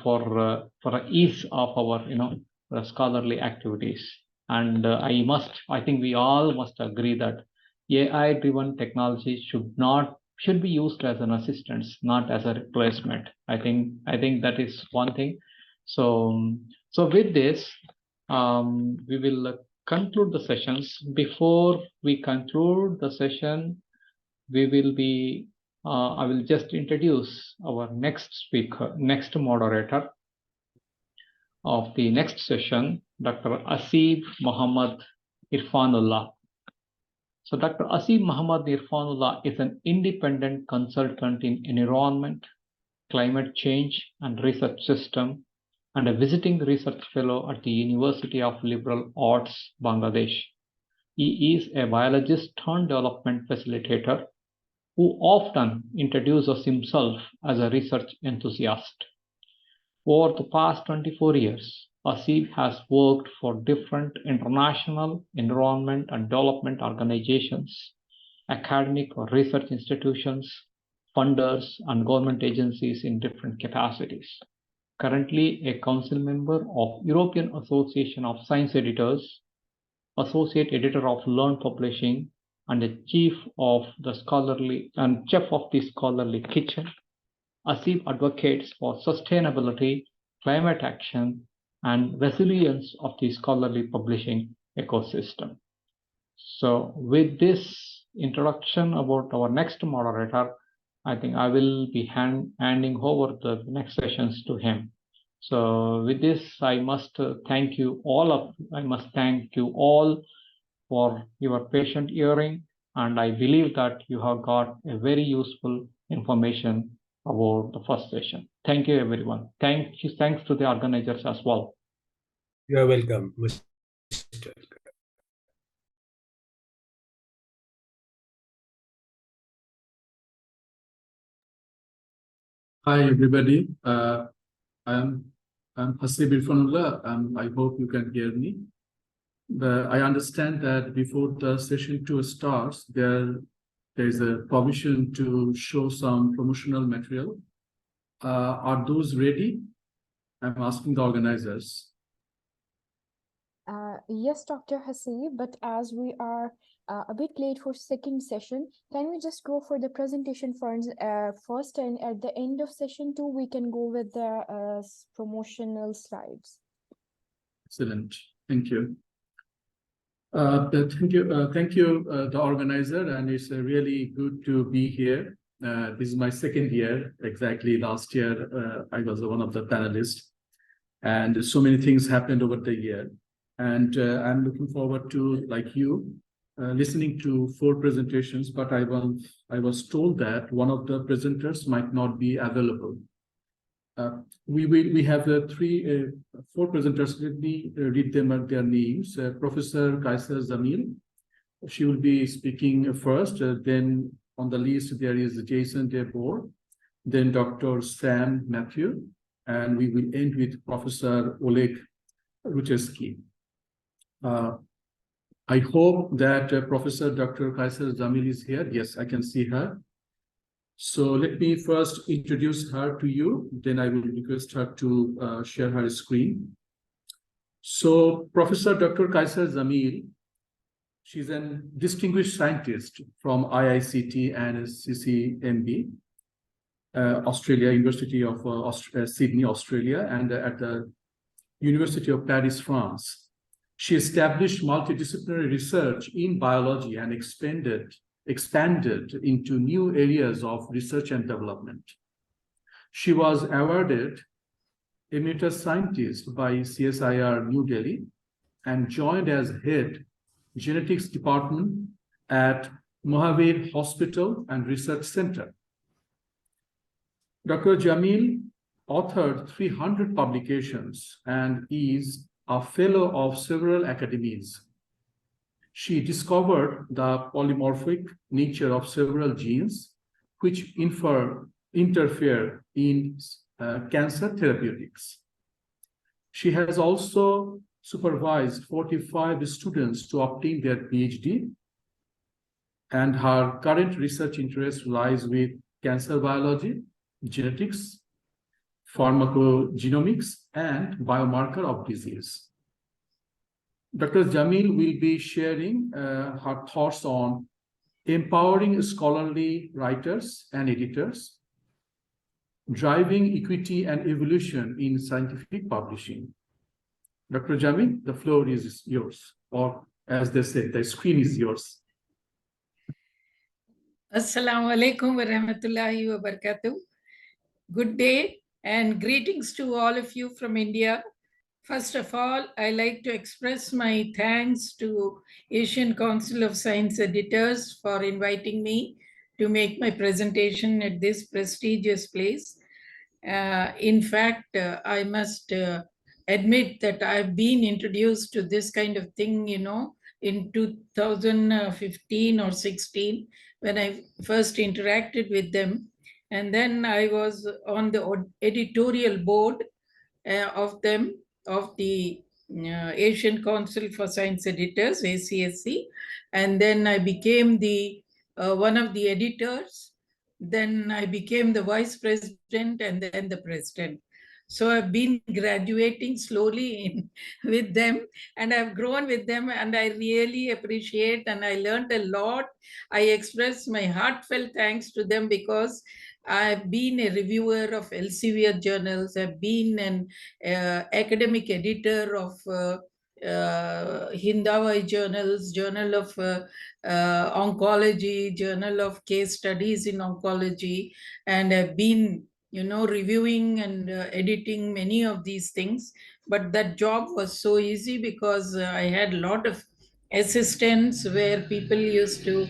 for ease of our scholarly activities. And I think we all must agree that AI-driven technology should be used as an assistance, not as a replacement. I think that is one thing. So with this, we will conclude the sessions. Before we conclude the session, we will be I will just introduce our next speaker, next moderator of the next session, Dr. Asif Muhammad Irfanullah. So Dr. Asif Muhammad Irfanullah is an independent consultant in environment, climate change and research system, and a visiting research fellow at the University of Liberal Arts, Bangladesh. He is a biologist turned development facilitator who often introduces himself as a research enthusiast. Over the past 24 years, Asif has worked for different international environment and development organizations, academic or research institutions, funders, and government agencies in different capacities. Currently a council member of European Association of Science Editors, associate editor of Learn Publishing, and a chief of the scholarly kitchen. Asif advocates for sustainability, climate action, and resilience of the scholarly publishing ecosystem. So with this introduction about our next moderator, I think I will be handing over the next sessions to him. So with this, I must thank you all for your patient hearing, and I believe that you have got a very useful information about the first session. Thank you, everyone. Thanks to the organizers as well. You are welcome, Mr. Hi, everybody. I'm Asif Irfanullah. I hope you can hear me. I understand that before the session 2 starts, there is a permission to show some promotional material. Are those ready? I'm asking the organizers. Yes, Dr. Hasib, but as we are a bit late for second session, can we just go for the presentation first, and at the end of session 2, we can go with the promotional slides. Excellent. Thank you. Thank you, the organizer, and it's really good to be here. This is my second year. Exactly last year, I was one of the panelists, and so many things happened over the year. And I'm looking forward to, like you, listening to 4 presentations, but I was told that one of the presenters might not be available. We have 4 presenters. Let me read them their names. Professor Kaiser Jamil, she will be speaking first. Then on the list there is Jason DeBoer, then Dr. Sam Matthew, and we will end with Professor Oleg Rucheski. I hope that Professor Dr. Kaiser Jamil is here. Yes, I can see her. So let me first introduce her to you, then I will request her to share her screen. So Professor Dr. Kaiser Jamil, she's a distinguished scientist from IICT and CCMB, Australia, University of Sydney, Australia, and at the University of Paris, France. She established multidisciplinary research in biology and expanded into new areas of research and development. She was awarded Emeritus Scientist by CSIR-New Delhi and joined as head genetics department at Mahavir Hospital and Research Center. Dr. Jamil authored 300 publications and is a fellow of several academies. She discovered the polymorphic nature of several genes which interfere in cancer therapeutics. She has also supervised 45 students to obtain their PhD, and her current research interest lies with cancer biology, genetics, pharmacogenomics, and biomarker of disease. Dr. Jamil will be sharing her thoughts on empowering scholarly writers and editors, driving equity and evolution in scientific publishing. Dr. Jamil, the floor is yours, or as they say, the screen is yours. Assalamu alaikum wa rahmatullahi wa barakatuh. Good day and greetings to all of you from India. First of all, I like to express my thanks to Asian Council of Science Editors for inviting me to make my presentation at this prestigious place. In fact, I must admit that I've been introduced to this kind of thing, in 2015 or 16, when I first interacted with them. And then I was on the editorial board of them, of the Asian Council for Science Editors, ACSE. And then I became the one of the editors. Then I became the vice president and then the president. So I've been graduating slowly with them, and I've grown with them, and I really appreciate, and I learned a lot. I express my heartfelt thanks to them because I've been a reviewer of Elsevier journals. I've been an academic editor of Hindawai journals, Journal of Oncology, Journal of Case Studies in Oncology, and I've been, reviewing and editing many of these things. But that job was so easy because I had a lot of assistants where people used to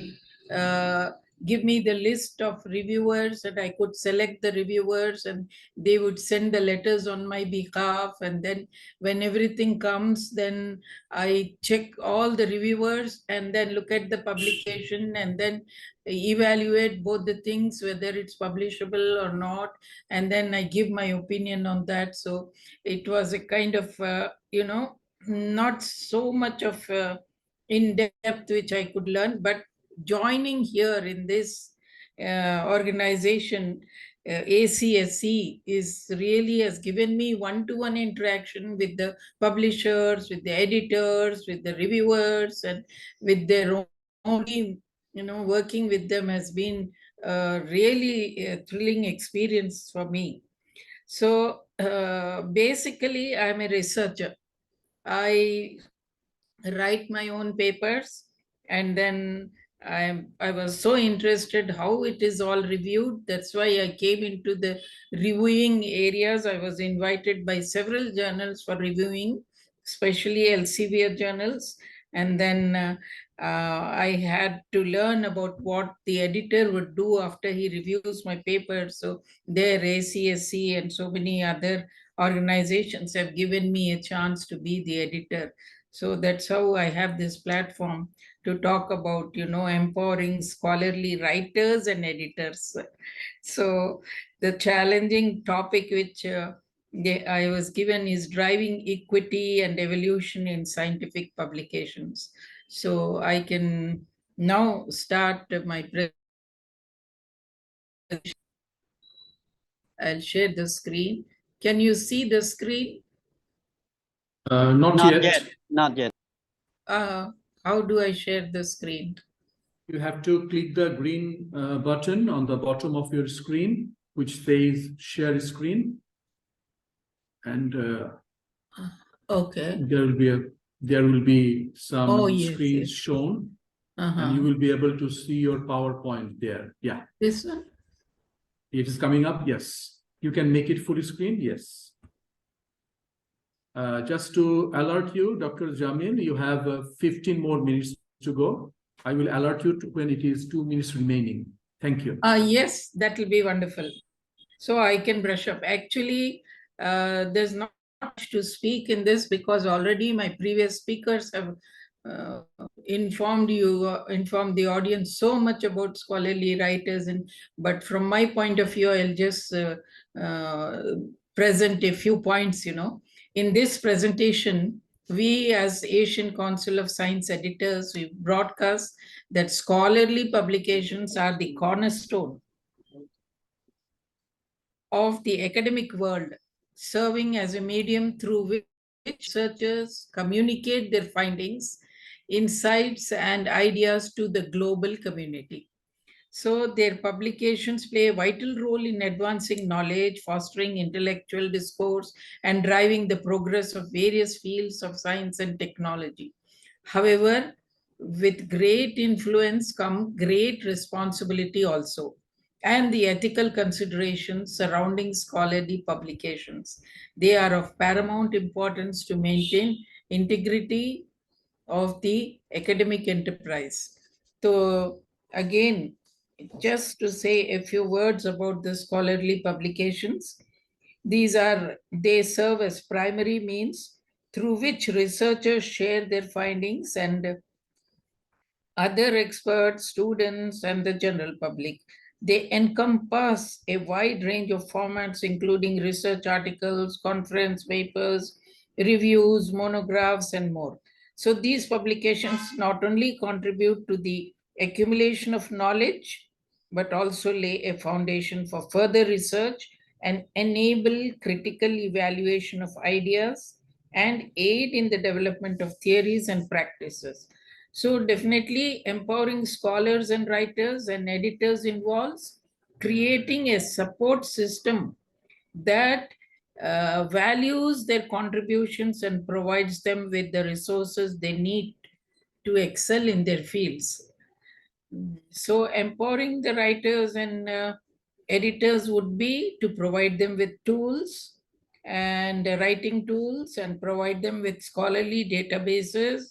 give me the list of reviewers, and I could select the reviewers, and they would send the letters on my behalf. And then when everything comes, then I check all the reviewers and then look at the publication and then evaluate both the things, whether it's publishable or not. And then I give my opinion on that. So it was a kind of, not so much of in depth which I could learn, but joining here in this organization, ACSE, is really has given me one-to-one interaction with the publishers, with the editors, with the reviewers, and with their own team. Working with them has been really a thrilling experience for me. So basically, I'm a researcher. I write my own papers, and then I was so interested how it is all reviewed. That's why I came into the reviewing areas. I was invited by several journals for reviewing, especially Elsevier journals. And then I had to learn about what the editor would do after he reviews my paper. So their ACSE and so many other organizations have given me a chance to be the editor. So that's how I have this platform to talk about, empowering scholarly writers and editors. So the challenging topic which I was given is driving equity and evolution in scientific publications. So I can now start my presentation. I'll share the screen. Can you see the screen? Not yet. Not yet. How do I share the screen? You have to click the green button on the bottom of your screen, which says share screen. And okay. there will be some Yes, screens yes. shown, and you will be able to see your PowerPoint there. Yeah. This one? It is coming up. Yes. You can make it full screen. Yes. Just to alert you, Dr. Jamil, you have 15 more minutes to go. I will alert you when it is 2 minutes remaining. Thank you. Yes, that will be wonderful. So I can brush up. Actually, there's not much to speak in this because already my previous speakers have informed the audience so much about scholarly writers. But from my point of view, I'll just present a few points, In this presentation, we as Asian Council of Science Editors, we broadcast that scholarly publications are the cornerstone of the academic world, serving as a medium through which researchers communicate their findings, insights, and ideas to the global community. So their publications play a vital role in advancing knowledge, fostering intellectual discourse, and driving the progress of various fields of science and technology. However, with great influence come great responsibility also, and the ethical considerations surrounding scholarly publications. They are of paramount importance to maintain integrity of the academic enterprise. So again, just to say a few words about the scholarly publications, they serve as primary means through which researchers share their findings and other experts, students, and the general public. They encompass a wide range of formats, including research articles, conference papers, reviews, monographs, and more. So these publications not only contribute to the accumulation of knowledge, but also lay a foundation for further research and enable critical evaluation of ideas and aid in the development of theories and practices. So definitely empowering scholars and writers and editors involves creating a support system that values their contributions and provides them with the resources they need to excel in their fields. So empowering the writers and editors would be to provide them with tools and writing tools and provide them with scholarly databases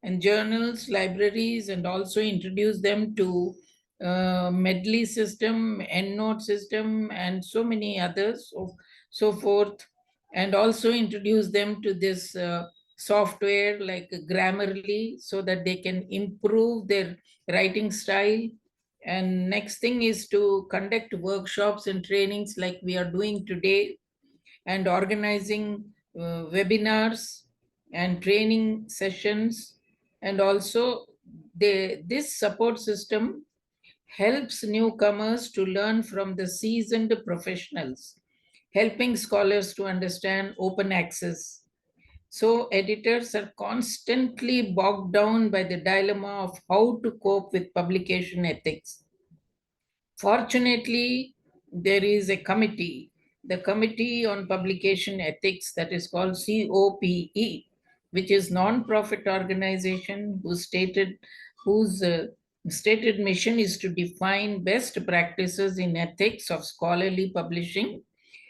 and journals, libraries, and also introduce them to medley system, EndNote system, and so many others, so forth, and also introduce them to this software like Grammarly so that they can improve their writing style. And next thing is to conduct workshops and trainings like we are doing today, and organizing webinars and training sessions. And also this support system helps newcomers to learn from the seasoned professionals, helping scholars to understand open access. So editors are constantly bogged down by the dilemma of how to cope with publication ethics. Fortunately, there is a committee, the Committee on Publication Ethics, that is called COPE, which is non-profit organization whose stated mission is to define best practices in ethics of scholarly publishing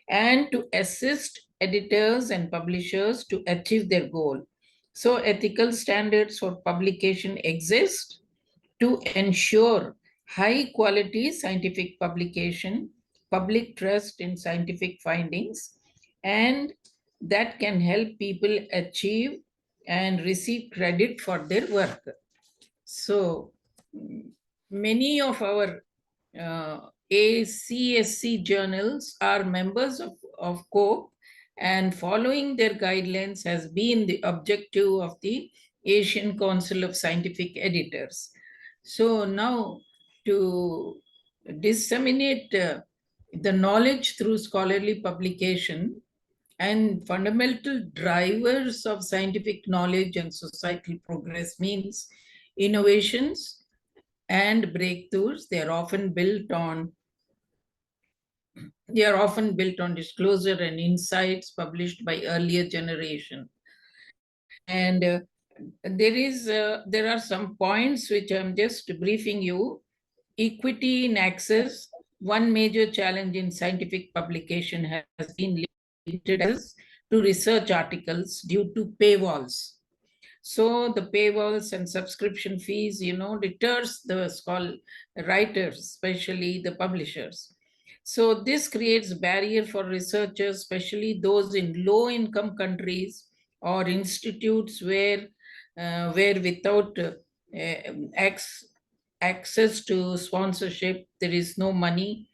and to assist editors and publishers to achieve their goal. So ethical standards for publication exist to ensure high quality scientific publication, public trust in scientific findings, and that can help people achieve and receive credit for their work. So many of our ACSE journals are members of COPE, and following their guidelines has been the objective of the Asian Council of Scientific Editors. So now, to disseminate the knowledge through scholarly publication and fundamental drivers of scientific knowledge and societal progress means innovations and breakthroughs. They are often built on disclosure and insights published by earlier generation. And there are some points which I'm just briefing you. Equity in access. One major challenge in scientific publication has been limited access to research articles due to paywalls. So the paywalls and subscription fees, deters the writers, especially the publishers. So this creates barrier for researchers, especially those in low-income countries or institutes where without access to sponsorship, there is no money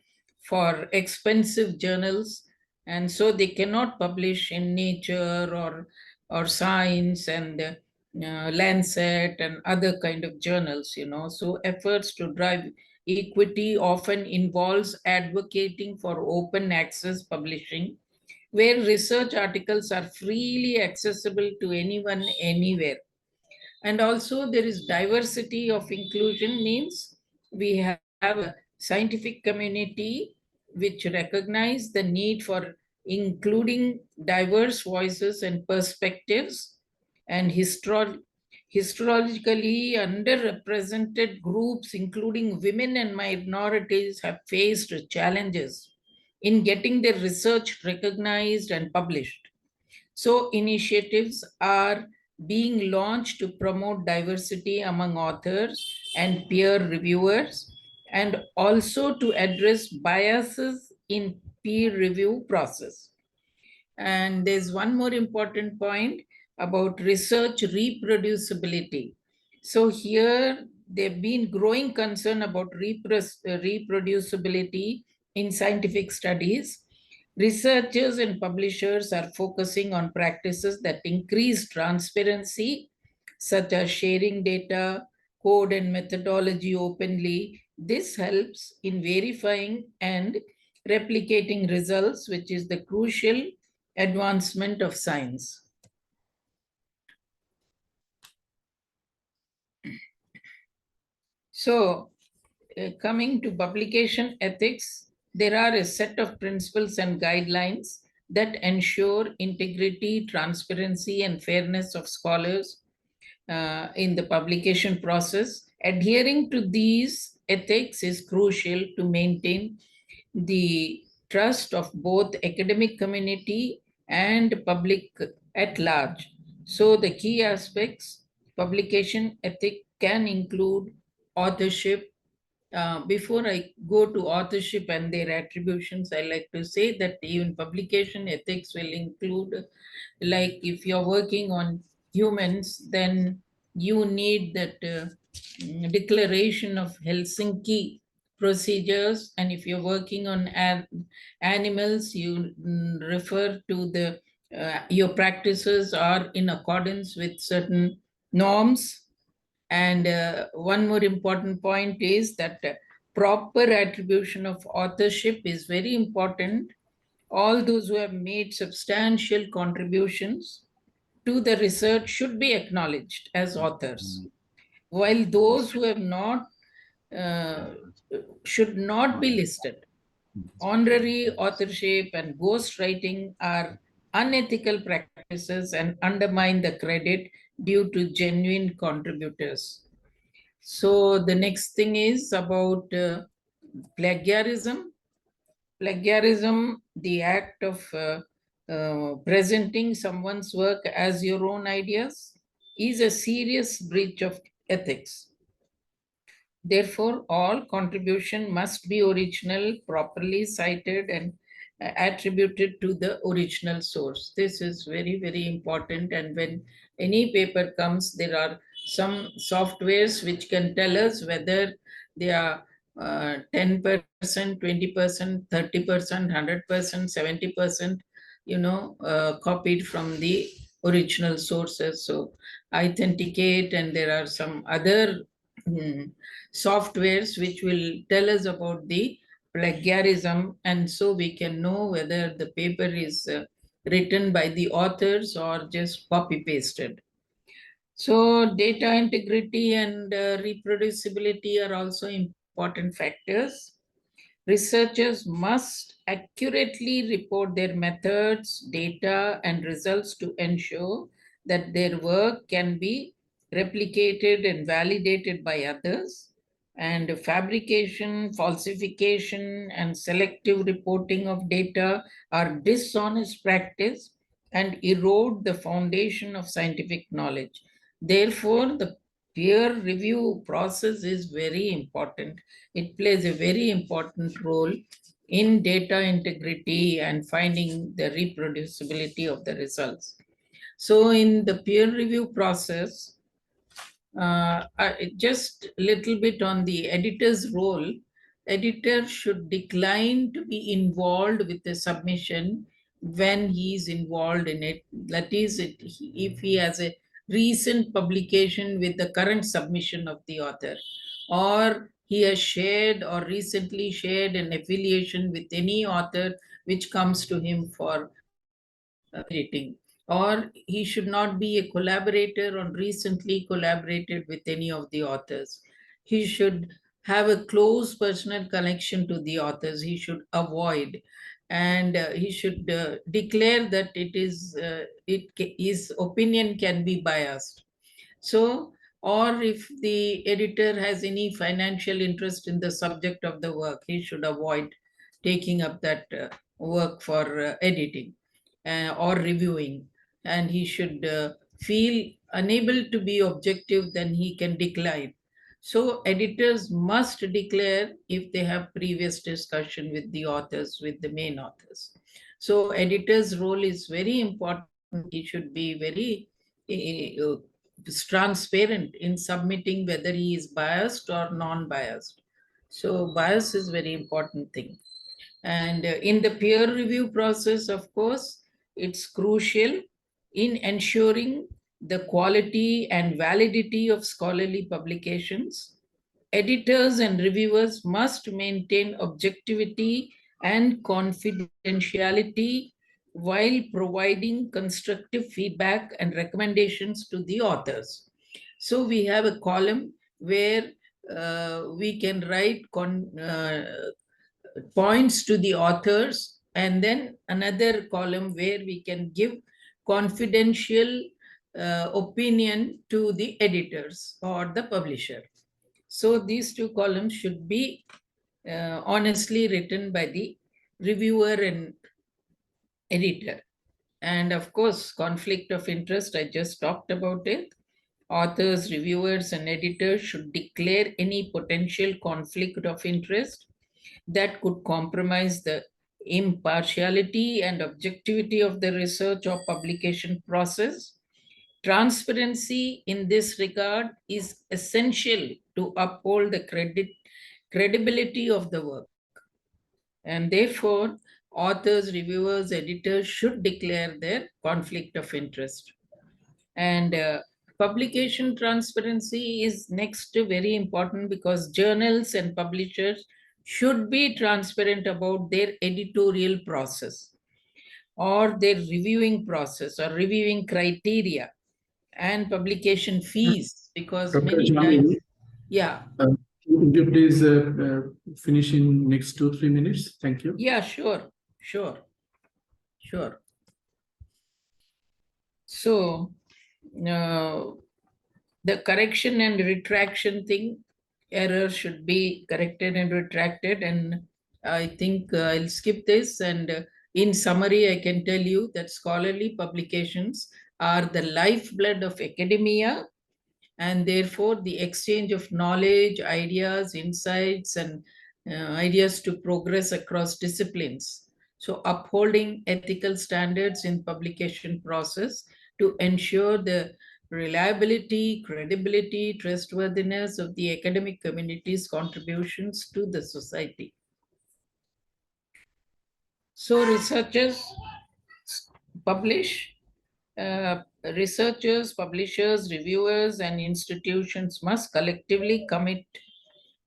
for expensive journals, and so they cannot publish in Nature or Science and Lancet and other kind of journals. So efforts to drive equity often involves advocating for open access publishing, where research articles are freely accessible to anyone, anywhere. And also there is diversity of inclusion, means we have a scientific community which recognize the need for including diverse voices and perspectives, and historically underrepresented groups, including women and minorities, have faced challenges in getting their research recognized and published. So initiatives are being launched to promote diversity among authors and peer reviewers, and also to address biases in peer review process. And there's one more important point about research reproducibility. So here there've been growing concern about reproducibility in scientific studies. Researchers and publishers are focusing on practices that increase transparency, such as sharing data, code, and methodology openly. This helps in verifying and replicating results, which is the crucial advancement of science. So, coming to publication ethics, there are a set of principles and guidelines that ensure integrity, transparency, and fairness of scholars in the publication process. Adhering to these ethics is crucial to maintain the trust of both academic community and public at large. So the key aspects, publication ethic can include authorship. Before I go to authorship and their attributions, I like to say that even publication ethics will include, like if you're working on humans, then you need that declaration of Helsinki procedures. And if you're working on animals, you refer to the your practices are in accordance with certain norms. And one more important point is that proper attribution of authorship is very important. All those who have made substantial contributions to the research should be acknowledged as authors, while those who have not should not be listed. Honorary authorship and ghostwriting are unethical practices and undermine the credit due to genuine contributors. So the next thing is about plagiarism. Plagiarism, the act of presenting someone's work as your own ideas, is a serious breach of ethics. Therefore, all contribution must be original, properly cited, and attributed to the original source. This is very, very important. And when any paper comes, there are some softwares which can tell us whether they are 10%, 20%, 30%, 100%, 70%, copied from the original sources. So Authenticate, and there are some other softwares which will tell us about the plagiarism, and so we can know whether the paper is written by the authors or just copy pasted. So data integrity and reproducibility are also important factors. Researchers must accurately report their methods, data, and results to ensure that their work can be replicated and validated by others. And fabrication, falsification, and selective reporting of data are dishonest practice and erode the foundation of scientific knowledge. Therefore, the peer review process is very important. It plays a very important role in data integrity and finding the reproducibility of the results. So in the peer review process, just a little bit on the editor's role. Editor should decline to be involved with the submission when he is involved in it. That is, if he has a recent publication with the current submission of the author, or he has shared or recently shared an affiliation with any author which comes to him for editing, or he should not be a collaborator or recently collaborated with any of the authors. He should have a close personal connection to the authors. He should avoid, and he should declare that his opinion can be biased. So, or if the editor has any financial interest in the subject of the work, he should avoid taking up that work for editing or reviewing. And he should feel unable to be objective, then he can decline. So editors must declare if they have previous discussion with the authors, with the main authors. So editor's role is very important. He should be very transparent in submitting whether he is biased or non-biased. So bias is very important thing. And in the peer review process, of course, it's crucial in ensuring the quality and validity of scholarly publications. Editors and reviewers must maintain objectivity and confidentiality while providing constructive feedback and recommendations to the authors. So we have a column where we can write points to the authors, and then another column where we can give confidential opinion to the editors or the publisher. So these two columns should be honestly written by the reviewer and editor. And of course, conflict of interest, I just talked about it. Authors, reviewers, and editors should declare any potential conflict of interest that could compromise the impartiality and objectivity of the research or publication process. Transparency in this regard is essential to uphold the credibility of the work. And therefore, authors, reviewers, editors should declare their conflict of interest. And publication transparency is next very important, because journals and publishers should be transparent about their editorial process or their reviewing process or reviewing criteria and publication fees, because Dr. many Jamil, times, yeah. Would you please finish in next 2-3 minutes? Thank you. Yeah, sure. So, the correction and retraction thing, errors should be corrected and retracted. And I think I'll skip this. And in summary, I can tell you that scholarly publications are the lifeblood of academia, and therefore the exchange of knowledge, ideas, insights, and ideas to progress across disciplines. So upholding ethical standards in publication process to ensure the reliability, credibility, trustworthiness of the academic community's contributions to the society. So researchers publish, researchers, publishers, reviewers, and institutions must collectively commit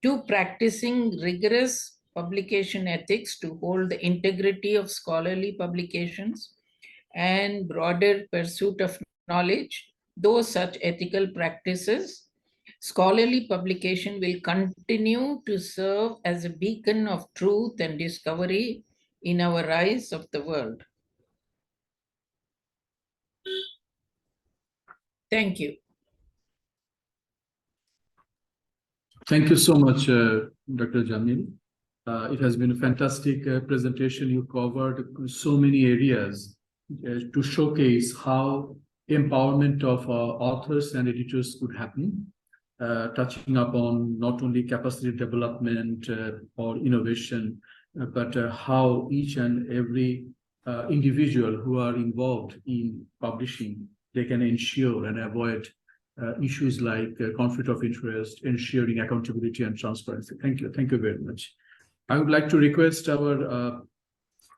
to practicing rigorous publication ethics to hold the integrity of scholarly publications and broader pursuit of knowledge. Though such ethical practices, scholarly publication will continue to serve as a beacon of truth and discovery in our eyes of the world. Thank you. Thank you so much, Dr. Jamil. It has been a fantastic presentation. You covered so many areas to showcase how empowerment of authors and editors could happen, touching upon not only capacity development or innovation, but how each and every individual who are involved in publishing, they can ensure and avoid issues like conflict of interest, ensuring accountability and transparency. Thank you. Thank you very much. I would like to request our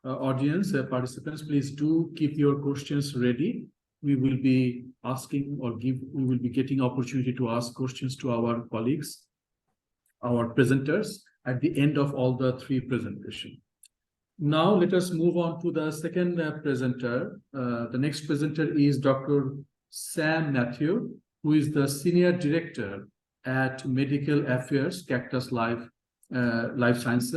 audience, participants, please do keep your questions ready. We will be asking or we will be getting opportunity to ask questions to our colleagues. our presenters at the end of all the three presentations. Now let us move on to the second presenter. The next presenter is Dr. Sam Matthew, who is the Senior Director at Medical Affairs, Cactus Life Sciences.